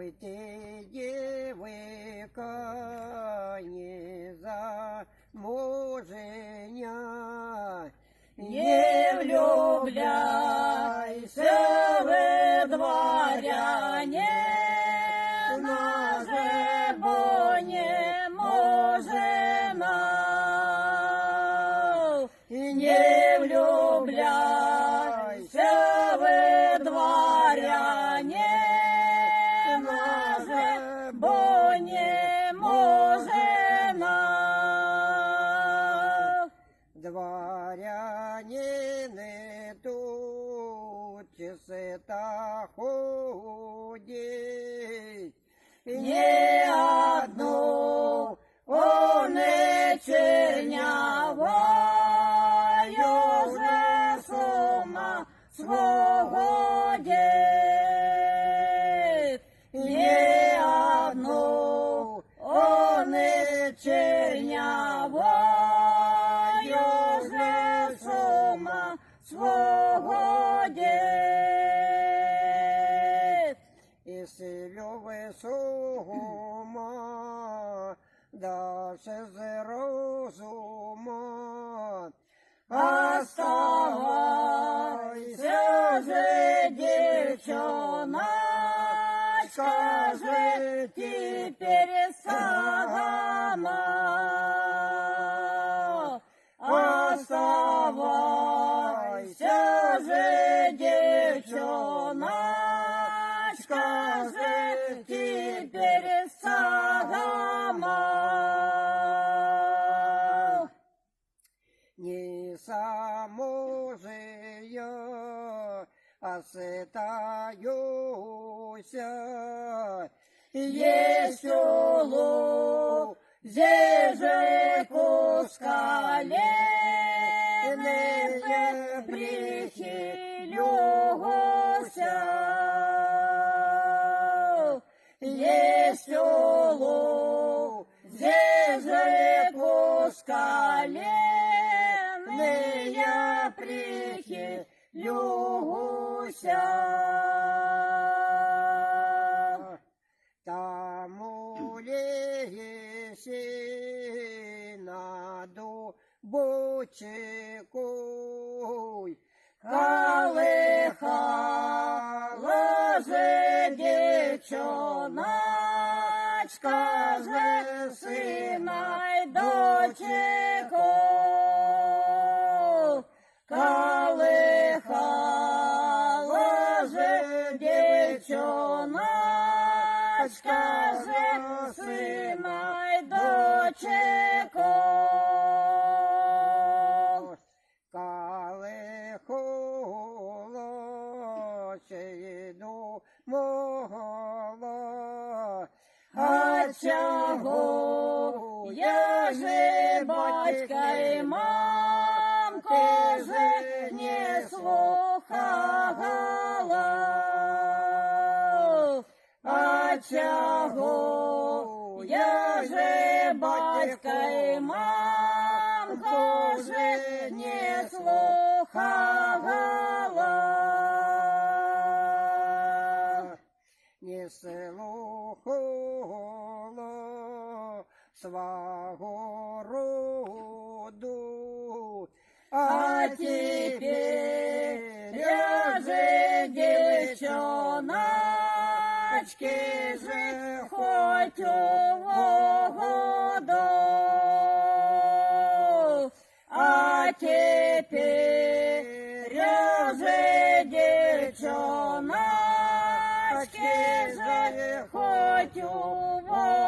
Пойте, девика, не замужня, Не влюбляйся ви, дворяне, на жебо не можена. Не влюбляйся ви, дворяне, на жебо не можена. Дворянины тут часы-то ходить, Не одну он и чернявою же сума сводит. Не одну он и чернявою же сума сводит. если любы сума, даже з розума, Оставайся же, девчоночка, же теперь сама. Оставайся же, девчоночка, же теперь сама. не самужия, а сытаюся. Есть улу, же кускаленные прихилюгуся. Есть улу, же кускаленные прихилюгуся. Тому лесі на дубочку, Колыхала же девчоночка же сына и дочку. Колыхала же девчоночка же сына и дочку. калихуло сіду могла, А чого я же батька и мамку же не слухала? А чого я же батька и мамку же не слухала? не слухала свого роду, А теперь я же девчоночки же хоть угоду. А теперь я же девчоночки же хоть угоду.